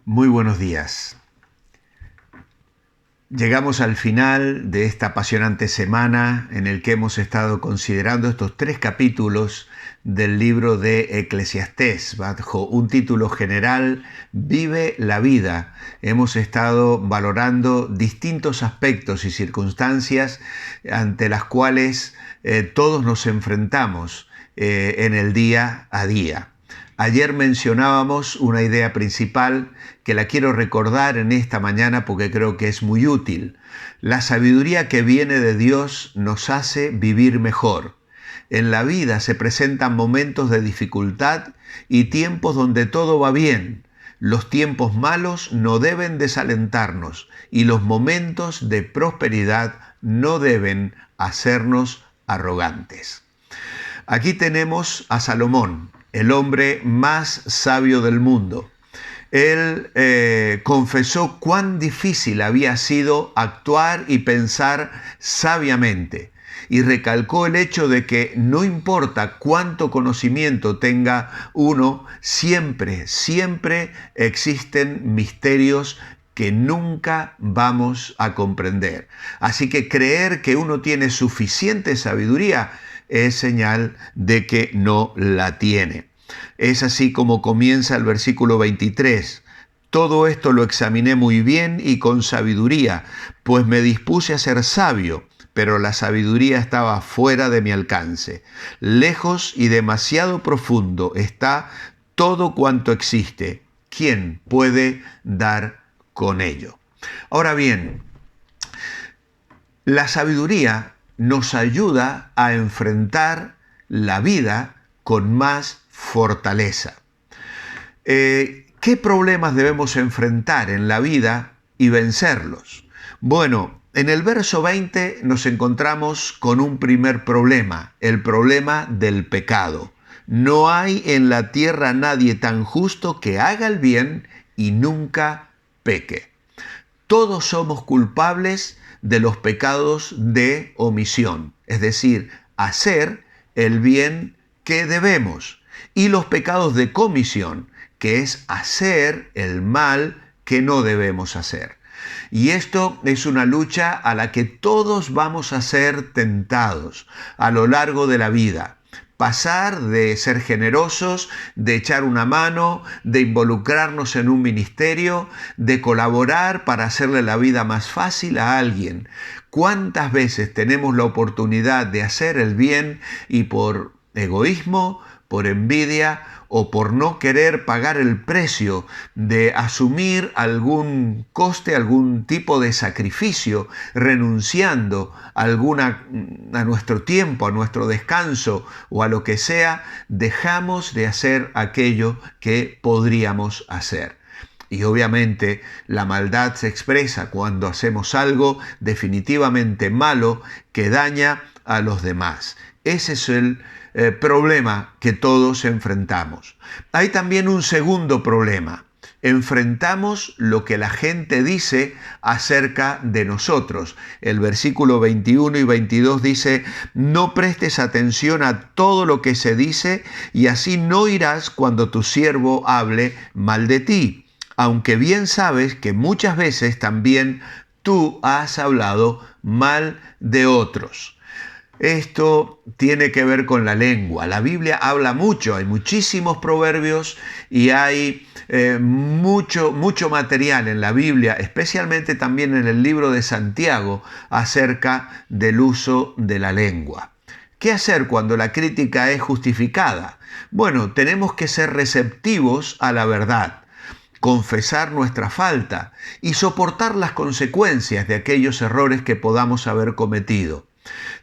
Muy buenos días. Llegamos al final de esta apasionante semana en el que hemos estado considerando estos 3 capítulos del libro de Eclesiastés, bajo un título general, Vive la vida. Hemos estado valorando distintos aspectos y circunstancias ante las cuales todos nos enfrentamos en el día a día. Ayer mencionábamos una idea principal que la quiero recordar en esta mañana porque creo que es muy útil. La sabiduría que viene de Dios nos hace vivir mejor. En la vida se presentan momentos de dificultad y tiempos donde todo va bien. Los tiempos malos no deben desalentarnos y los momentos de prosperidad no deben hacernos arrogantes. Aquí tenemos a Salomón, el hombre más sabio del mundo. Él confesó cuán difícil había sido actuar y pensar sabiamente y recalcó el hecho de que no importa cuánto conocimiento tenga uno, siempre existen misterios que nunca vamos a comprender. Así que creer que uno tiene suficiente sabiduría es señal de que no la tiene. Es así como comienza el versículo 23. Todo esto lo examiné muy bien y con sabiduría, pues me dispuse a ser sabio, pero la sabiduría estaba fuera de mi alcance. Lejos y demasiado profundo está todo cuanto existe. ¿Quién puede dar con ello? Ahora bien, la sabiduría nos ayuda a enfrentar la vida con más fortaleza. ¿Qué problemas debemos enfrentar en la vida y vencerlos? Bueno, en el verso 20 nos encontramos con un primer problema, el problema del pecado. No hay en la tierra nadie tan justo que haga el bien y nunca peque. Todos somos culpables de los pecados de omisión, es decir, hacer el bien que debemos, y los pecados de comisión, que es hacer el mal que no debemos hacer. Y esto es una lucha a la que todos vamos a ser tentados a lo largo de la vida. Pasar de ser generosos, de echar una mano, de involucrarnos en un ministerio, de colaborar para hacerle la vida más fácil a alguien. ¿Cuántas veces tenemos la oportunidad de hacer el bien y por egoísmo, por envidia o por no querer pagar el precio de asumir algún coste, algún tipo de sacrificio, renunciando a nuestro tiempo, a nuestro descanso o a lo que sea, dejamos de hacer aquello que podríamos hacer? Y obviamente la maldad se expresa cuando hacemos algo definitivamente malo que daña a los demás. Ese es el problema que todos enfrentamos. Hay también un segundo problema. Enfrentamos lo que la gente dice acerca de nosotros. El versículo 21 y 22 dice: no prestes atención a todo lo que se dice y así no irás cuando tu siervo hable mal de ti, aunque bien sabes que muchas veces también tú has hablado mal de otros. Esto tiene que ver con la lengua. La Biblia habla mucho, hay muchísimos proverbios y hay mucho material en la Biblia, especialmente también en el libro de Santiago, acerca del uso de la lengua. ¿Qué hacer cuando la crítica es justificada? Bueno, tenemos que ser receptivos a la verdad, confesar nuestra falta y soportar las consecuencias de aquellos errores que podamos haber cometido.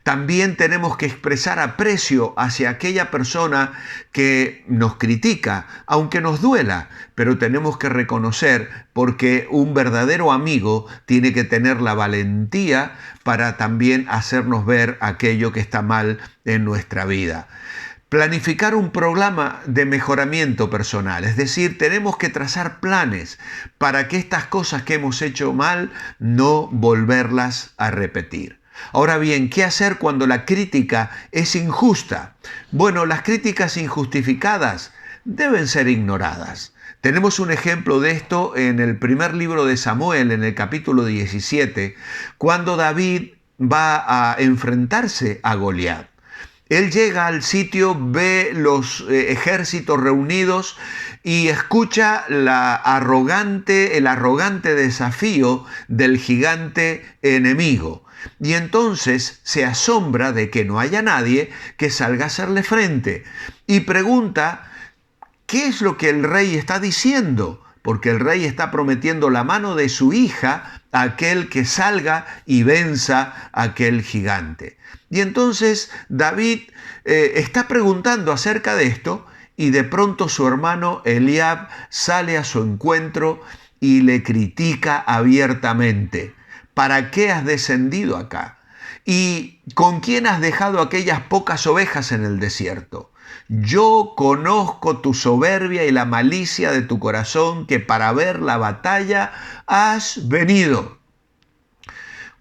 También tenemos que expresar aprecio hacia aquella persona que nos critica, aunque nos duela, pero tenemos que reconocer, porque un verdadero amigo tiene que tener la valentía para también hacernos ver aquello que está mal en nuestra vida. Planificar un programa de mejoramiento personal, es decir, tenemos que trazar planes para que estas cosas que hemos hecho mal no volverlas a repetir. Ahora bien, ¿qué hacer cuando la crítica es injusta? Bueno, las críticas injustificadas deben ser ignoradas. Tenemos un ejemplo de esto en el primer libro de Samuel, en el capítulo 17, cuando David va a enfrentarse a Goliat. Él llega al sitio, ve los ejércitos reunidos y escucha el arrogante desafío del gigante enemigo. Y entonces se asombra de que no haya nadie que salga a hacerle frente y pregunta: ¿qué es lo que el rey está diciendo? Porque el rey está prometiendo la mano de su hija a aquel que salga y venza a aquel gigante. Y entonces David está preguntando acerca de esto y de pronto su hermano Eliab sale a su encuentro y le critica abiertamente. ¿Para qué has descendido acá? ¿Y con quién has dejado aquellas pocas ovejas en el desierto? Yo conozco tu soberbia y la malicia de tu corazón, que para ver la batalla has venido.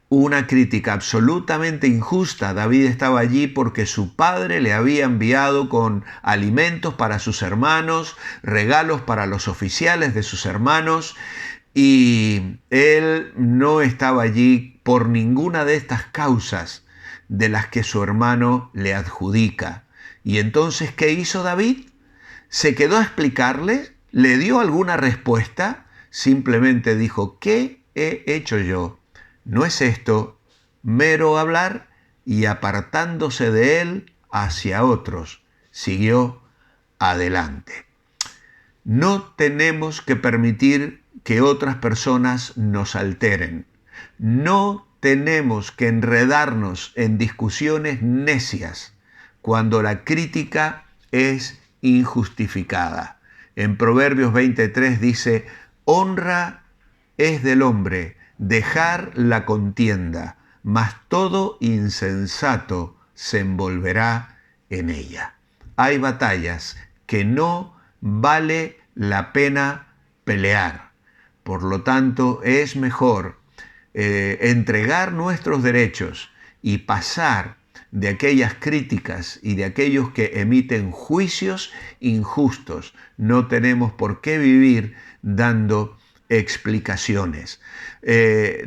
Una crítica absolutamente injusta. David estaba allí porque su padre le había enviado con alimentos para sus hermanos, regalos para los oficiales de sus hermanos, y él no estaba allí por ninguna de estas causas de las que su hermano le adjudica. Y entonces, ¿qué hizo David? ¿Se quedó a explicarle? ¿Le dio alguna respuesta? Simplemente dijo: ¿qué he hecho yo? ¿No es esto mero hablar? Y apartándose de él hacia otros, siguió adelante. No tenemos que permitir que otras personas nos alteren. No tenemos que enredarnos en discusiones necias cuando la crítica es injustificada. En Proverbios 23 dice: honra es del hombre dejar la contienda, mas todo insensato se envolverá en ella. Hay batallas que no vale la pena pelear. Por lo tanto, es mejor entregar nuestros derechos y pasar de aquellas críticas y de aquellos que emiten juicios injustos. No tenemos por qué vivir dando explicaciones.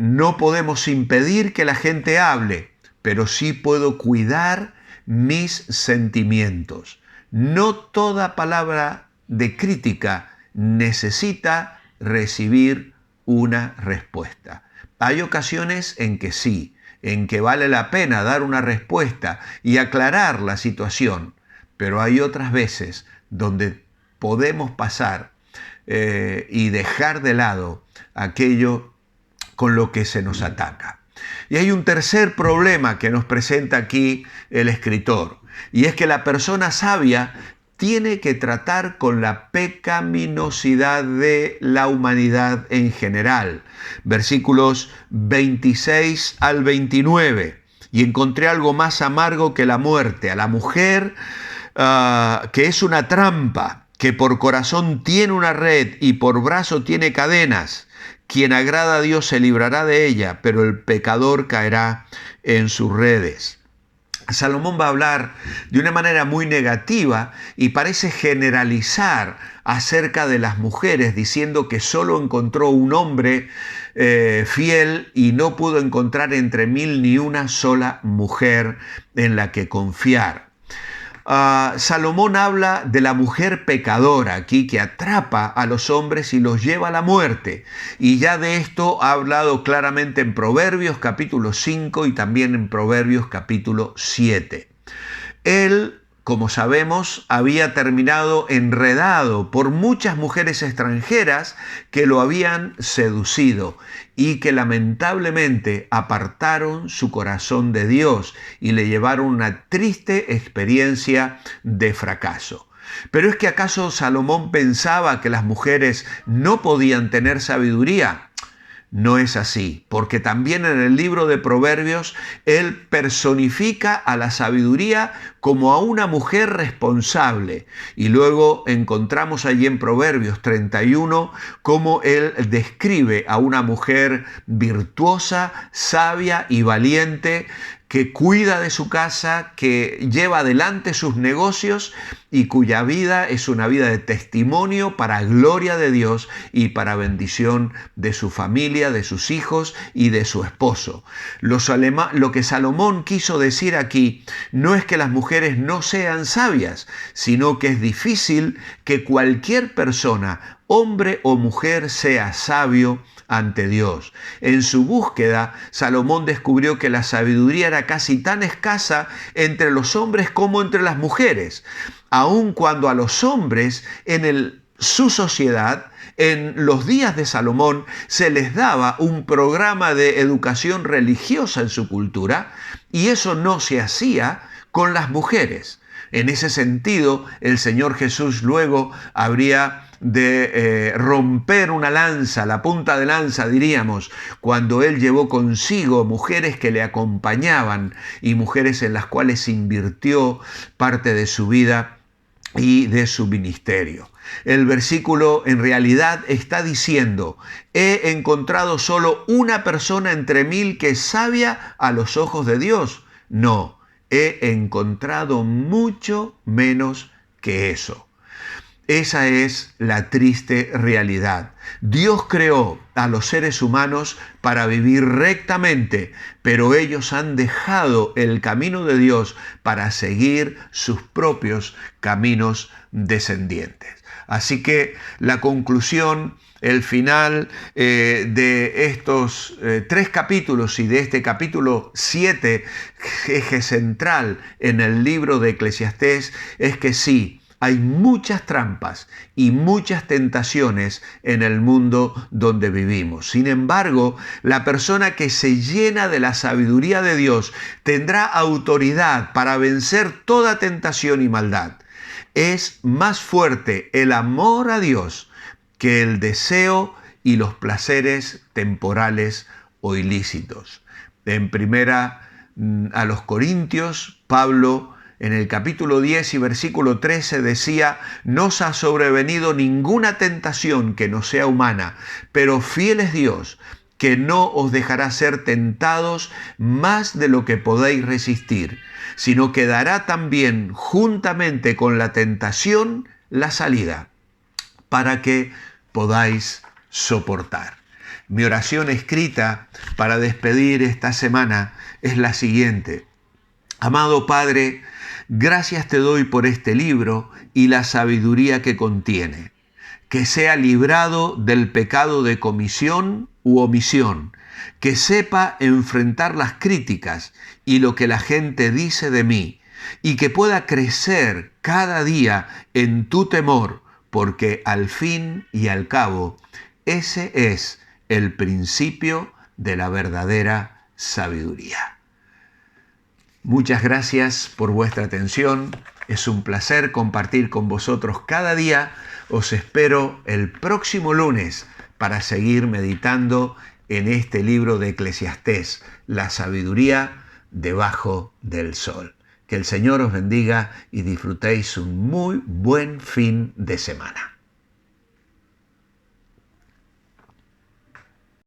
No podemos impedir que la gente hable, pero sí puedo cuidar mis sentimientos. No toda palabra de crítica necesita recibir una respuesta. Hay ocasiones en que sí, en que vale la pena dar una respuesta y aclarar la situación, pero hay otras veces donde podemos pasar y dejar de lado aquello con lo que se nos ataca. Y hay un tercer problema que nos presenta aquí el escritor, y es que la persona sabia tiene que tratar con la pecaminosidad de la humanidad en general. Versículos 26 al 29. Y encontré algo más amargo que la muerte, a la mujer que es una trampa, que por corazón tiene una red y por brazo tiene cadenas. Quien agrada a Dios se librará de ella, pero el pecador caerá en sus redes. Salomón va a hablar de una manera muy negativa y parece generalizar acerca de las mujeres, diciendo que solo encontró un hombre fiel y no pudo encontrar entre 1000 ni una sola mujer en la que confiar. Salomón habla de la mujer pecadora aquí, que atrapa a los hombres y los lleva a la muerte. Y ya de esto ha hablado claramente en Proverbios capítulo 5 y también en Proverbios capítulo 7. Él, como sabemos, había terminado enredado por muchas mujeres extranjeras que lo habían seducido y que lamentablemente apartaron su corazón de Dios y le llevaron una triste experiencia de fracaso. Pero ¿es que acaso Salomón pensaba que las mujeres no podían tener sabiduría? No es así, porque también en el libro de Proverbios él personifica a la sabiduría como a una mujer responsable. Y luego encontramos allí en Proverbios 31 cómo él describe a una mujer virtuosa, sabia y valiente, que cuida de su casa, que lleva adelante sus negocios y cuya vida es una vida de testimonio para gloria de Dios y para bendición de su familia, de sus hijos y de su esposo. Lo que Salomón quiso decir aquí no es que las mujeres no sean sabias, sino que es difícil que cualquier persona, hombre o mujer, sea sabio ante Dios. En su búsqueda, Salomón descubrió que la sabiduría era casi tan escasa entre los hombres como entre las mujeres, aun cuando a los hombres su sociedad, en los días de Salomón, se les daba un programa de educación religiosa en su cultura, y eso no se hacía con las mujeres. En ese sentido, el Señor Jesús luego habría de romper una lanza, la punta de lanza diríamos, cuando Él llevó consigo mujeres que le acompañaban y mujeres en las cuales invirtió parte de su vida y de su ministerio. El versículo en realidad está diciendo: he encontrado solo una persona entre 1000 que es sabia a los ojos de Dios. No, he encontrado mucho menos que eso. Esa es la triste realidad. Dios creó a los seres humanos para vivir rectamente, pero ellos han dejado el camino de Dios para seguir sus propios caminos descendientes. Así que la conclusión, el final de estos 3 capítulos y de este capítulo 7, eje central en el libro de Eclesiastés, es que sí, hay muchas trampas y muchas tentaciones en el mundo donde vivimos. Sin embargo, la persona que se llena de la sabiduría de Dios tendrá autoridad para vencer toda tentación y maldad. Es más fuerte el amor a Dios que el deseo y los placeres temporales o ilícitos. En primera a los Corintios, Pablo, en el capítulo 10 y versículo 13 decía: no os ha sobrevenido ninguna tentación que no sea humana, pero fiel es Dios, que no os dejará ser tentados más de lo que podéis resistir, sino que dará también juntamente con la tentación la salida, para que podáis soportar. Mi oración escrita para despedir esta semana es la siguiente: amado Padre, gracias te doy por este libro y la sabiduría que contiene. Que sea librado del pecado de comisión u omisión, que sepa enfrentar las críticas y lo que la gente dice de mí, y que pueda crecer cada día en tu temor, porque al fin y al cabo, ese es el principio de la verdadera sabiduría. Muchas gracias por vuestra atención. Es un placer compartir con vosotros cada día. Os espero el próximo lunes para seguir meditando en este libro de Eclesiastés, la sabiduría debajo del sol. Que el Señor os bendiga y disfrutéis un muy buen fin de semana.